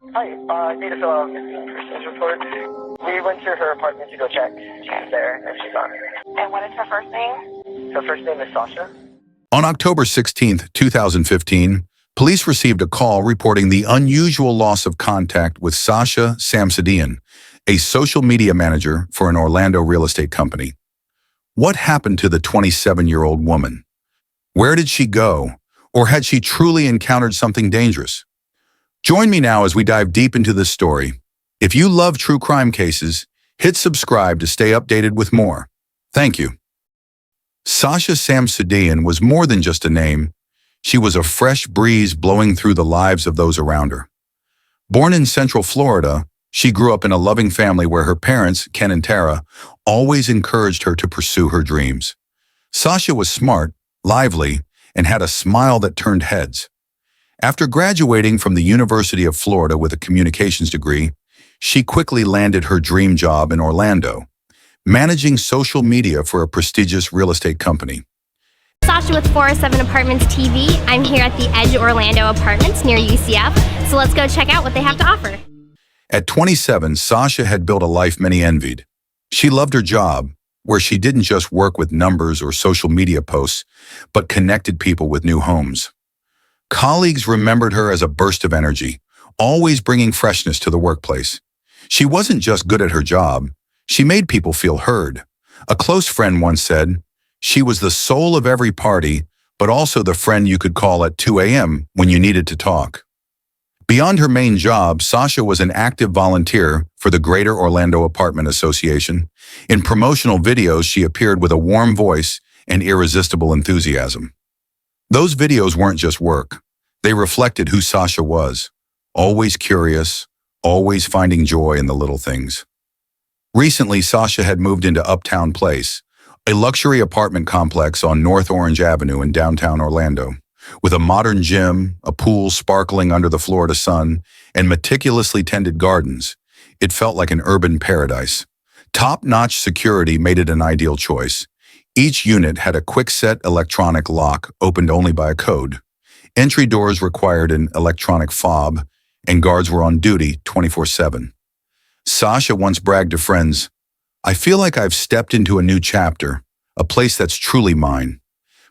Hi, I need to fill out a missing persons report. We went to her apartment to go check. She's there, and she's on. And what is her first name? Her first name is Sasha. On October 16th, 2015, police received a call reporting the unusual loss of contact with Sasha Samsudean, a social media manager for an Orlando real estate company. What happened to the 27-year-old woman? Where did she go? Or had she truly encountered something dangerous? Join me now as we dive deep into this story. If you love true crime cases, hit subscribe to stay updated with more. Thank you. Sasha Samsudean was more than just a name. She was a fresh breeze blowing through the lives of those around her. Born in Central Florida, she grew up in a loving family where her parents, Ken and Tara, always encouraged her to pursue her dreams. Sasha was smart, lively, and had a smile that turned heads. After graduating from the University of Florida with a communications degree, she quickly landed her dream job in Orlando, managing social media for a prestigious real estate company. Sasha with 407 Apartments TV. I'm here at the Edge Orlando Apartments near UCF, so let's go check out what they have to offer. At 27, Sasha had built a life many envied. She loved her job, where she didn't just work with numbers or social media posts, but connected people with new homes. Colleagues remembered her as a burst of energy, always bringing freshness to the workplace. She wasn't just good at her job, she made people feel heard. A close friend once said, she was the soul of every party, but also the friend you could call at 2 a.m. when you needed to talk. Beyond her main job, Sasha was an active volunteer for the Greater Orlando Apartment Association. In promotional videos, she appeared with a warm voice and irresistible enthusiasm. Those videos weren't just work. They reflected who Sasha was, always curious, always finding joy in the little things. Recently, Sasha had moved into Uptown Place, a luxury apartment complex on North Orange Avenue in downtown Orlando. With a modern gym, a pool sparkling under the Florida sun, and meticulously tended gardens, it felt like an urban paradise. Top-notch security made it an ideal choice. Each unit had a quick-set electronic lock opened only by a code. Entry doors required an electronic fob, and guards were on duty 24/7. Sasha once bragged to friends, "I feel like I've stepped into a new chapter, a place that's truly mine."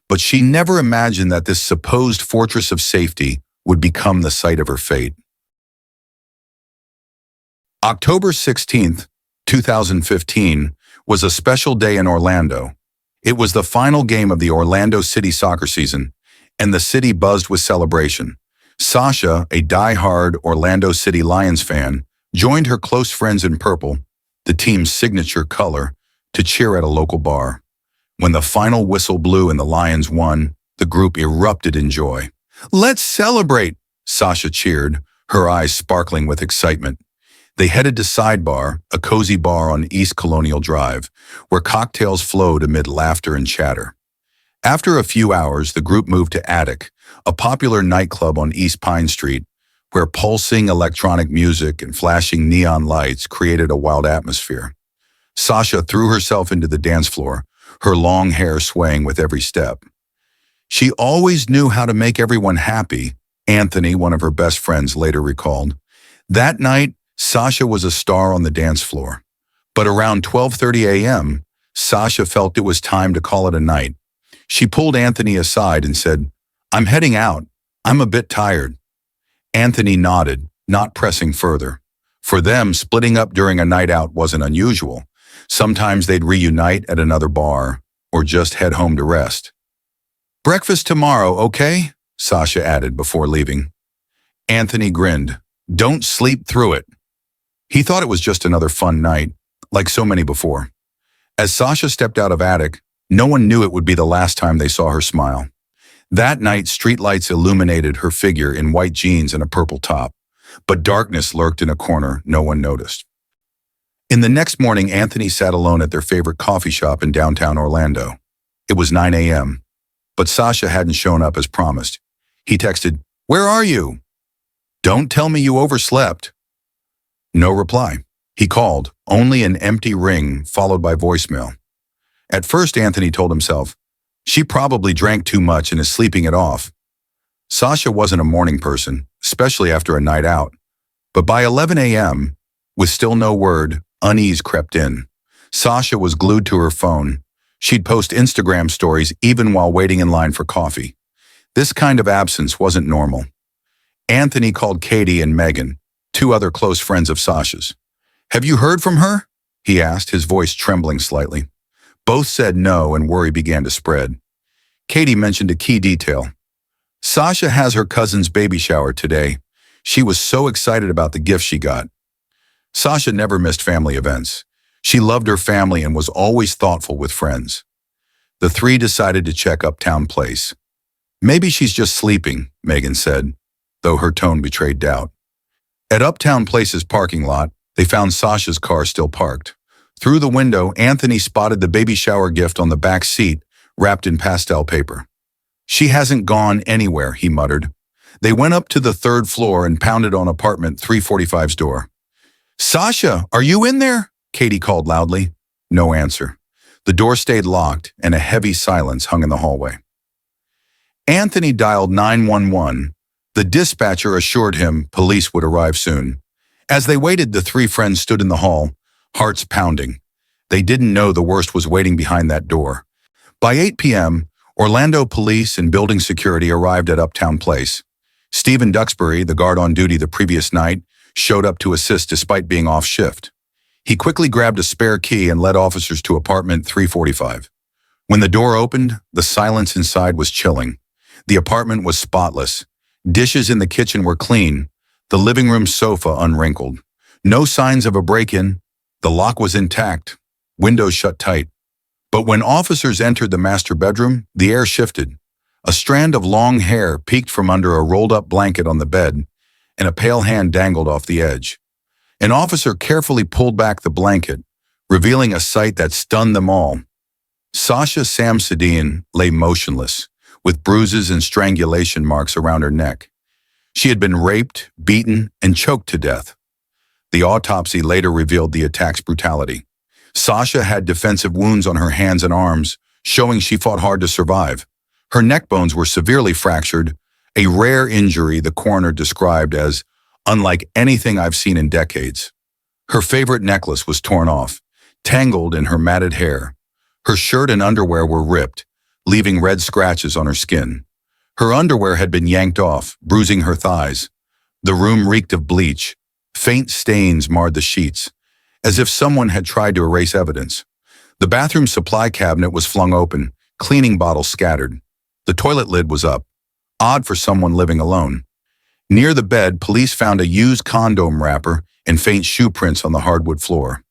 But she never imagined that this supposed fortress of safety would become the site of her fate. October 16th, 2015, was a special day in Orlando. It was the final game of the Orlando City soccer season, and the city buzzed with celebration. Sasha, a die-hard Orlando City Lions fan, joined her close friends in purple, the team's signature color, to cheer at a local bar. When the final whistle blew and the Lions won, the group erupted in joy. "Let's celebrate!" Sasha cheered, her eyes sparkling with excitement. They headed to Sidebar, a cozy bar on East Colonial Drive, where cocktails flowed amid laughter and chatter. After a few hours, the group moved to Attic, a popular nightclub on East Pine Street, where pulsing electronic music and flashing neon lights created a wild atmosphere. Sasha threw herself into the dance floor, her long hair swaying with every step. She always knew how to make everyone happy, Anthony, one of her best friends, later recalled. That night, Sasha was a star on the dance floor. But around 12:30 a.m., Sasha felt it was time to call it a night. She pulled Anthony aside and said, "I'm heading out. I'm a bit tired." Anthony nodded, not pressing further. For them, splitting up during a night out wasn't unusual. Sometimes they'd reunite at another bar, or just head home to rest. "Breakfast tomorrow, okay?" Sasha added before leaving. Anthony grinned. "Don't sleep through it." He thought it was just another fun night, like so many before. As Sasha stepped out of Attic, no one knew it would be the last time they saw her smile. That night, streetlights illuminated her figure in white jeans and a purple top, but darkness lurked in a corner no one noticed. In the next morning, Anthony sat alone at their favorite coffee shop in downtown Orlando. It was 9 a.m., but Sasha hadn't shown up as promised. He texted, "Where are you?" "Don't tell me you overslept." No reply. He called, only an empty ring followed by voicemail. At first, Anthony told himself, she probably drank too much and is sleeping it off. Sasha wasn't a morning person, especially after a night out. But by 11 a.m., with still no word, unease crept in. Sasha was glued to her phone. She'd post Instagram stories even while waiting in line for coffee. This kind of absence wasn't normal. Anthony called Katie and Megan, two other close friends of Sasha's. "Have you heard from her?" he asked, his voice trembling slightly. Both said no, and worry began to spread. Katie mentioned a key detail. "Sasha has her cousin's baby shower today. She was so excited about the gift she got." Sasha never missed family events. She loved her family and was always thoughtful with friends. The three decided to check Uptown Place. "Maybe she's just sleeping," Megan said, though her tone betrayed doubt. At Uptown Place's parking lot, they found Sasha's car still parked. Through the window, Anthony spotted the baby shower gift on the back seat, wrapped in pastel paper. "She hasn't gone anywhere," he muttered. They went up to the third floor and pounded on apartment 345's door. "Sasha, are you in there?" Katie called loudly. No answer. The door stayed locked, and a heavy silence hung in the hallway. Anthony dialed 911. The dispatcher assured him police would arrive soon. As they waited, the three friends stood in the hall, hearts pounding. They didn't know the worst was waiting behind that door. By 8 p.m., Orlando police and building security arrived at Uptown Place. Stephen Duxbury, the guard on duty the previous night, showed up to assist despite being off shift. He quickly grabbed a spare key and led officers to apartment 345. When the door opened, the silence inside was chilling. The apartment was spotless. Dishes in the kitchen were clean, the living room sofa unwrinkled. No signs of a break-in. The lock was intact, windows shut tight. But when officers entered the master bedroom, the air shifted. A strand of long hair peeked from under a rolled-up blanket on the bed, and a pale hand dangled off the edge. An officer carefully pulled back the blanket, revealing a sight that stunned them all. Sasha Samsudean lay motionless, with bruises and strangulation marks around her neck. She had been raped, beaten, and choked to death. The autopsy later revealed the attack's brutality. Sasha had defensive wounds on her hands and arms, showing she fought hard to survive. Her neck bones were severely fractured, a rare injury the coroner described as unlike anything I've seen in decades. Her favorite necklace was torn off, tangled in her matted hair. Her shirt and underwear were ripped, leaving red scratches on her skin. Her underwear had been yanked off, bruising her thighs. The room reeked of bleach. Faint stains marred the sheets, as if someone had tried to erase evidence. The bathroom supply cabinet was flung open, cleaning bottles scattered. The toilet lid was up, odd for someone living alone. Near the bed, police found a used condom wrapper and faint shoe prints on the hardwood floor.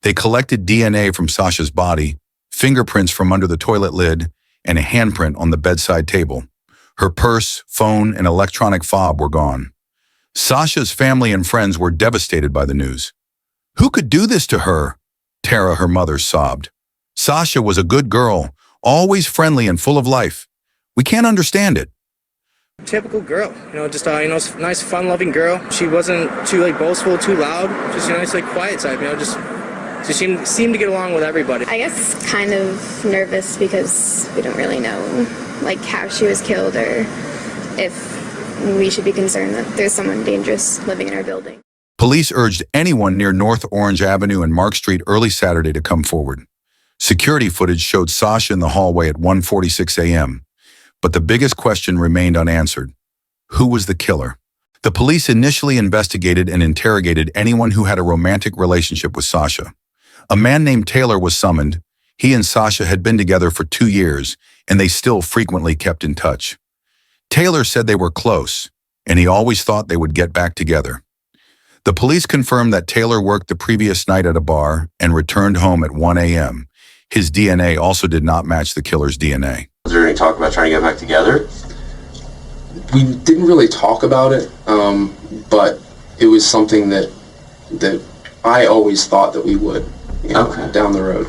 They collected DNA from Sasha's body, fingerprints from under the toilet lid, and a handprint on the bedside table. Her purse, phone, and electronic fob were gone. Sasha's family and friends were devastated by the news. "Who could do this to her?" Tara, her mother, sobbed. "Sasha was a good girl, always friendly and full of life. We can't understand it." Typical girl, just nice, fun-loving girl. She wasn't too boastful, too loud. Just nice, quiet type. Just seemed to get along with everybody. I guess kind of nervous because we don't really know, how she was killed or if we should be concerned that there's someone dangerous living in our building. Police urged anyone near North Orange Avenue and Mark Street early Saturday to come forward. Security footage showed Sasha in the hallway at 1:46 a.m. But the biggest question remained unanswered. Who was the killer? The police initially investigated and interrogated anyone who had a romantic relationship with Sasha. A man named Taylor was summoned. He and Sasha had been together for 2 years, and they still frequently kept in touch. Taylor said they were close, and he always thought they would get back together. The police confirmed that Taylor worked the previous night at a bar and returned home at 1 a.m. His DNA also did not match the killer's DNA. Was there any talk about trying to get back together? We didn't really talk about it, but it was something that I always thought that we would, down the road.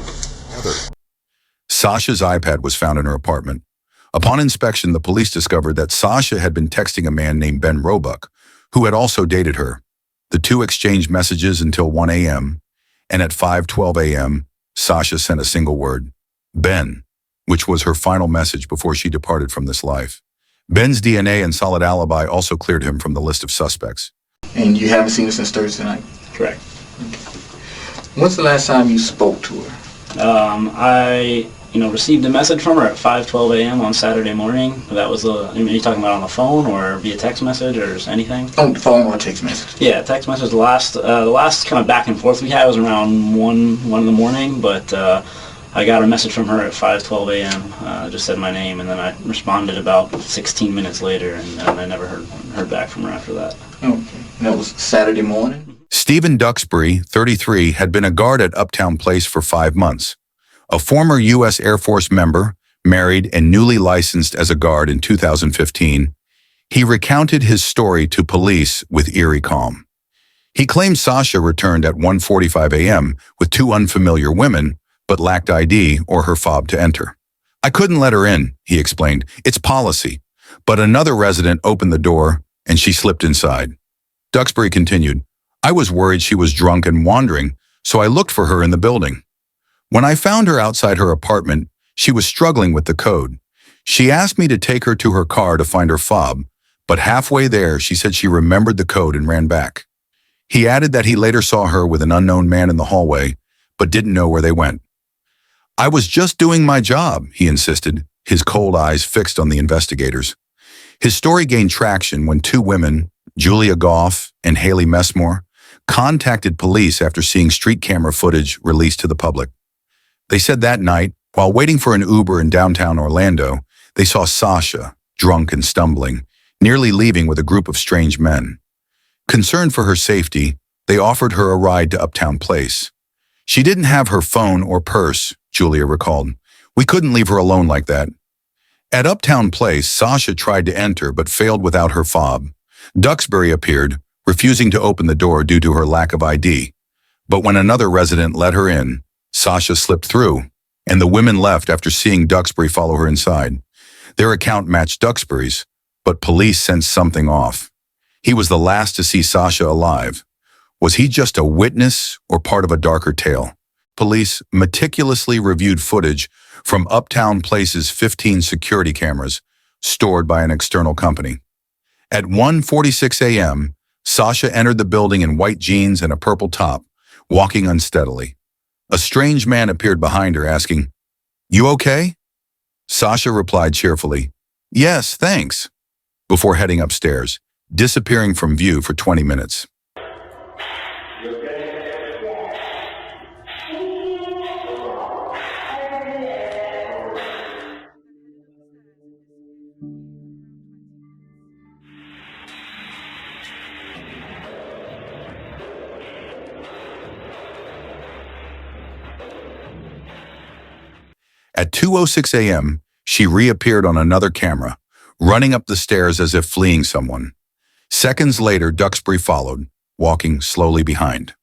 Sasha's iPad was found in her apartment. Upon inspection, the police discovered that Sasha had been texting a man named Ben Roebuck, who had also dated her. The two exchanged messages until 1 a.m., and at 5:12 a.m., Sasha sent a single word, Ben, which was her final message before she departed from this life. Ben's DNA and solid alibi also cleared him from the list of suspects. And you haven't seen her since Thursday night? Correct. When's the last time you spoke to her? I received a message from her at 5:12 a.m. on Saturday morning. That was are you talking about on the phone or via text message or anything? On the phone or text message? Yeah, text message. The last kind of back and forth we had was around 1 in the morning, but I got a message from her at 5:12 a.m. Just said my name, and then I responded about 16 minutes later, and then I never heard back from her after that. Okay. And that was Saturday morning? Stephen Duxbury, 33, had been a guard at Uptown Place for 5 months. A former U.S. Air Force member, married and newly licensed as a guard in 2015, he recounted his story to police with eerie calm. He claimed Sasha returned at 1:45 a.m. with 2 unfamiliar women, but lacked ID or her fob to enter. "I couldn't let her in," he explained. "It's policy." But another resident opened the door and she slipped inside. Duxbury continued, "I was worried she was drunk and wandering, so I looked for her in the building. When I found her outside her apartment, she was struggling with the code. She asked me to take her to her car to find her fob, but halfway there she said she remembered the code and ran back." He added that he later saw her with an unknown man in the hallway, but didn't know where they went. "I was just doing my job," he insisted, his cold eyes fixed on the investigators. His story gained traction when 2 women, Julia Goff and Haley Messmore, contacted police after seeing street camera footage released to the public. They said that night, while waiting for an Uber in downtown Orlando, they saw Sasha, drunk and stumbling, nearly leaving with a group of strange men. Concerned for her safety, they offered her a ride to Uptown Place. "She didn't have her phone or purse," Julia recalled. "We couldn't leave her alone like that." At Uptown Place, Sasha tried to enter but failed without her fob. Duxbury appeared, refusing to open the door due to her lack of ID. But when another resident let her in, Sasha slipped through, and the women left after seeing Duxbury follow her inside. Their account matched Duxbury's, but police sensed something off. He was the last to see Sasha alive. Was he just a witness or part of a darker tale? Police meticulously reviewed footage from Uptown Place's 15 security cameras stored by an external company. At 1:46 a.m., Sasha entered the building in white jeans and a purple top, walking unsteadily. A strange man appeared behind her, asking, "You okay?" Sasha replied cheerfully, "Yes, thanks," before heading upstairs, disappearing from view for 20 minutes. At 2:06 a.m., she reappeared on another camera, running up the stairs as if fleeing someone. Seconds later, Duxbury followed, walking slowly behind.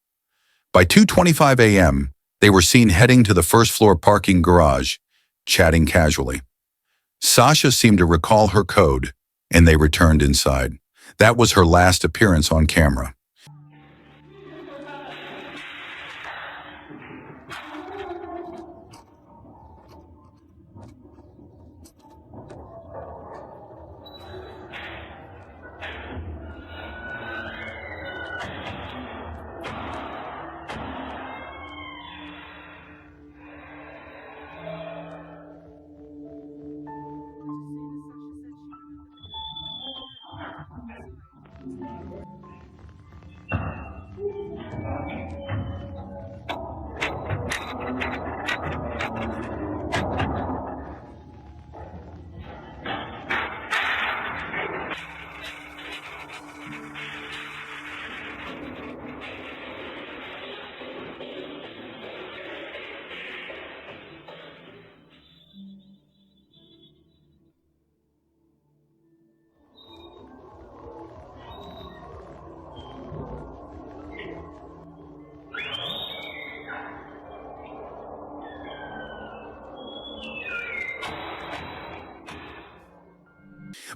By 2:25 a.m., they were seen heading to the first-floor parking garage, chatting casually. Sasha seemed to recall her code, and they returned inside. That was her last appearance on camera.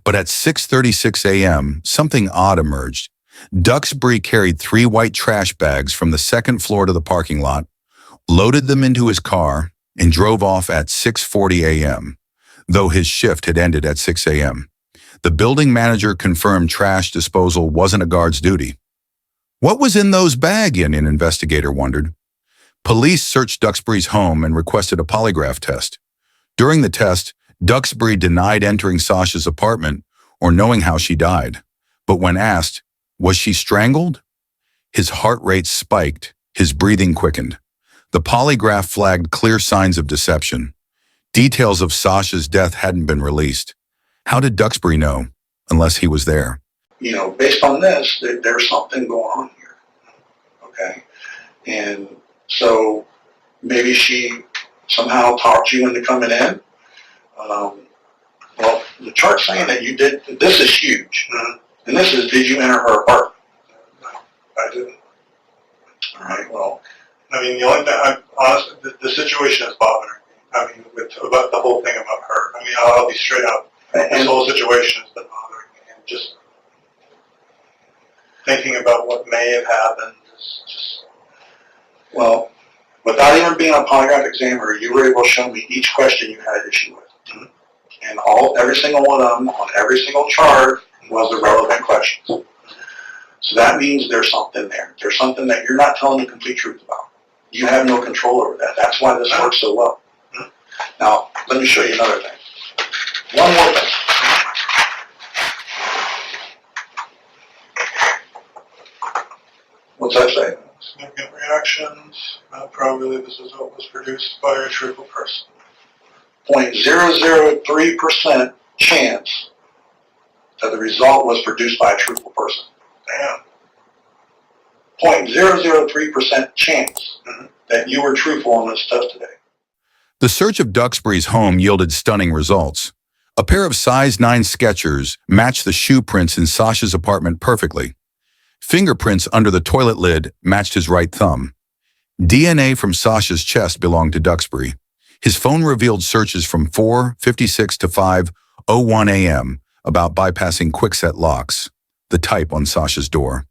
But at 6:36 a.m., something odd emerged. Duxbury carried 3 white trash bags from the second floor to the parking lot, loaded them into his car, and drove off at 6:40 a.m., though his shift had ended at 6 a.m. The building manager confirmed trash disposal wasn't a guard's duty. What was in those bags? An investigator wondered. Police searched Duxbury's home and requested a polygraph test. During the test, Duxbury denied entering Sasha's apartment or knowing how she died. But when asked, was she strangled? His heart rate spiked, his breathing quickened. The polygraph flagged clear signs of deception. Details of Sasha's death hadn't been released. How did Duxbury know, unless he was there? Based on this, there's something going on here, okay? And so maybe she somehow talked you into coming in. Well, the chart's saying that you did, this is huge. And this is, did you enter her apartment? No, I didn't. All right, well. The only thing, honestly, the situation is bothering me. About the whole thing about her. I'll be straight up. This whole situation has been bothering me. And just thinking about what may have happened is just... Well, without even being a polygraph examiner, you were able to show me each question you had issue with. Mm-hmm. And every single one of them, on every single chart, was the relevant questions. So that means there's something there. There's something that you're not telling the complete truth about. You have no control over that. That's why this works so well. Mm-hmm. Now, let me show you another thing. One more thing. What's that say? Significant reactions. Probably this is what was produced by a truthful person. 0.003% chance that the result was produced by a truthful person. Damn. 0.003% chance that you were truthful on this test today. The search of Duxbury's home yielded stunning results. A pair of size 9 Skechers matched the shoe prints in Sasha's apartment perfectly. Fingerprints under the toilet lid matched his right thumb. DNA from Sasha's chest belonged to Duxbury. His phone revealed searches from 4:56 to 5:01 a.m. about bypassing quickset locks, the type on Sasha's door.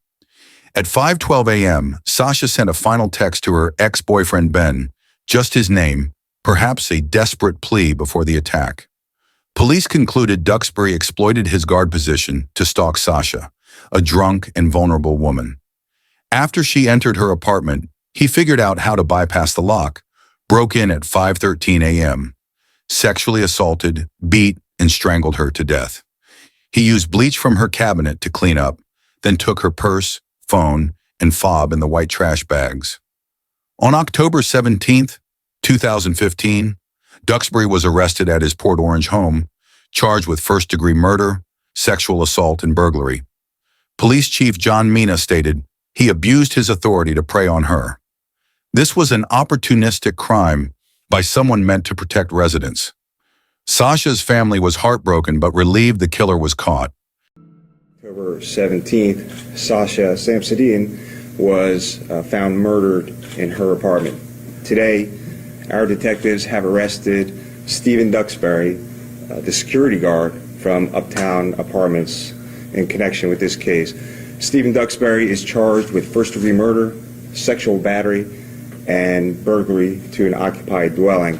At 5:12 a.m., Sasha sent a final text to her ex-boyfriend Ben, just his name, perhaps a desperate plea before the attack. Police concluded Duxbury exploited his guard position to stalk Sasha, a drunk and vulnerable woman. After she entered her apartment, he figured out how to bypass the lock, broke in at 5:13 a.m., sexually assaulted, beat, and strangled her to death. He used bleach from her cabinet to clean up, then took her purse, phone, and fob in the white trash bags. On October 17, 2015, Duxbury was arrested at his Port Orange home, charged with first-degree murder, sexual assault, and burglary. Police Chief John Mina stated he abused his authority to prey on her. This was an opportunistic crime by someone meant to protect residents. Sasha's family was heartbroken but relieved the killer was caught. October 17th, Sasha Samsudean was found murdered in her apartment. Today, our detectives have arrested Stephen Duxbury, the security guard from Uptown Apartments, in connection with this case. Stephen Duxbury is charged with first-degree murder, sexual battery, and burglary to an occupied dwelling.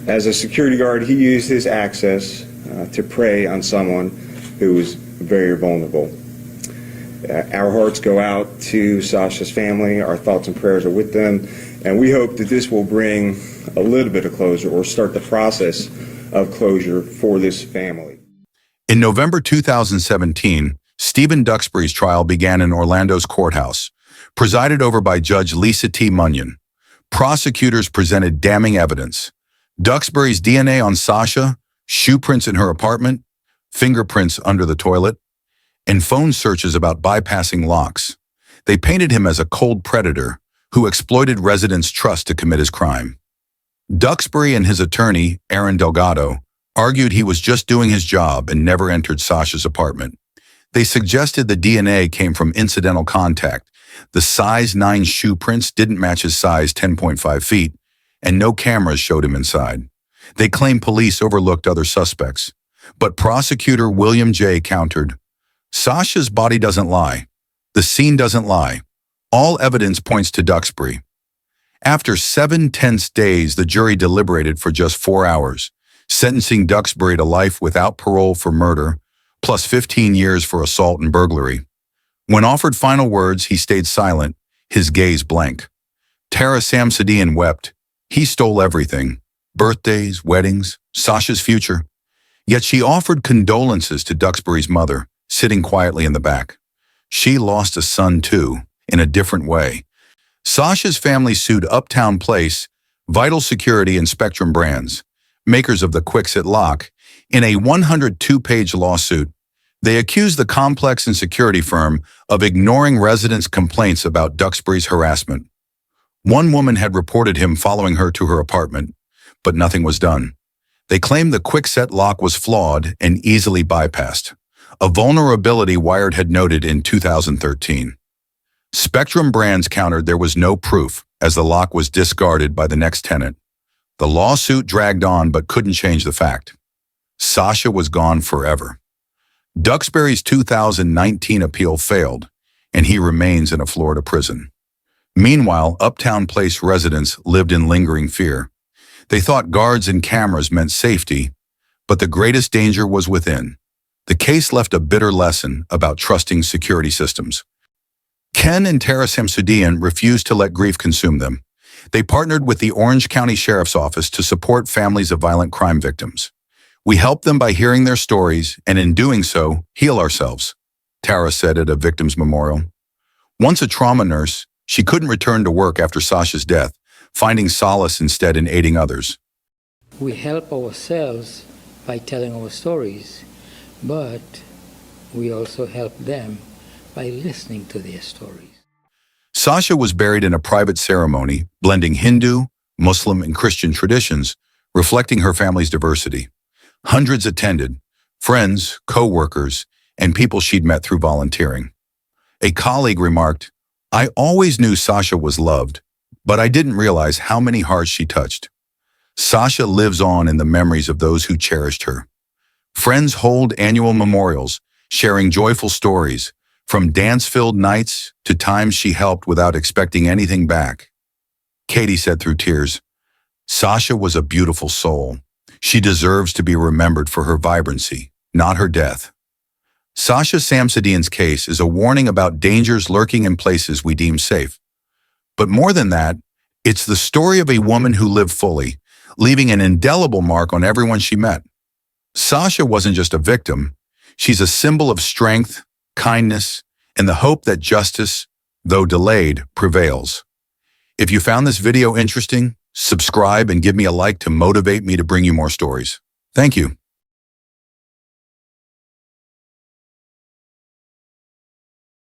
As a security guard, he used his access to prey on someone who was very vulnerable. Our hearts go out to Sasha's family. Our thoughts and prayers are with them, and we hope that this will bring a little bit of closure or start the process of closure for this family. In November 2017, Stephen Duxbury's trial began in Orlando's courthouse, presided over by Judge Lisa T. Munyon. Prosecutors presented damning evidence. Duxbury's DNA on Sasha, shoe prints in her apartment, fingerprints under the toilet, and phone searches about bypassing locks. They painted him as a cold predator who exploited residents' trust to commit his crime. Duxbury and his attorney, Aaron Delgado, argued he was just doing his job and never entered Sasha's apartment. They suggested the DNA came from incidental contact. The size 9 shoe prints didn't match his size 10.5 feet, and no cameras showed him inside. They claimed police overlooked other suspects. But prosecutor William J. countered, Sasha's body doesn't lie. The scene doesn't lie. All evidence points to Duxbury. After 7 tense days, the jury deliberated for just 4 hours, sentencing Duxbury to life without parole for murder, plus 15 years for assault and burglary. When offered final words, he stayed silent, his gaze blank. Sasha Samsudean wept. He stole everything: birthdays, weddings, Sasha's future. Yet she offered condolences to Duxbury's mother, sitting quietly in the back. She lost a son too, in a different way. Sasha's family sued Uptown Place, Vital Security and Spectrum Brands, makers of the Kwikset lock, in a 102-page lawsuit. They accused the complex and security firm of ignoring residents' complaints about Duxbury's harassment. One woman had reported him following her to her apartment, but nothing was done. They claimed the Kwikset lock was flawed and easily bypassed, a vulnerability Wired had noted in 2013. Spectrum Brands countered there was no proof, as the lock was discarded by the next tenant. The lawsuit dragged on but couldn't change the fact: Sasha was gone forever. Duxbury's 2019 appeal failed, and he remains in a Florida prison. Meanwhile, Uptown Place residents lived in lingering fear. They thought guards and cameras meant safety, but the greatest danger was within. The case left a bitter lesson about trusting security systems. Ken and Sasha Samsudean refused to let grief consume them. They partnered with the Orange County Sheriff's Office to support families of violent crime victims. We help them by hearing their stories, and in doing so, heal ourselves, Tara said at a victim's memorial. Once a trauma nurse, she couldn't return to work after Sasha's death, finding solace instead in aiding others. We help ourselves by telling our stories, but we also help them by listening to their stories. Sasha was buried in a private ceremony, blending Hindu, Muslim, and Christian traditions, reflecting her family's diversity. Hundreds attended: friends, co-workers, and people she'd met through volunteering. A colleague remarked, "I always knew Sasha was loved, but I didn't realize how many hearts she touched." Sasha lives on in the memories of those who cherished her. Friends hold annual memorials, sharing joyful stories, from dance-filled nights to times she helped without expecting anything back. Katie said through tears, "Sasha was a beautiful soul. She deserves to be remembered for her vibrancy, not her death." Sasha Samsudean's case is a warning about dangers lurking in places we deem safe. But more than that, it's the story of a woman who lived fully, leaving an indelible mark on everyone she met. Sasha wasn't just a victim. She's a symbol of strength, kindness, and the hope that justice, though delayed, prevails. If you found this video interesting, subscribe and give me a like to motivate me to bring you more stories. Thank you.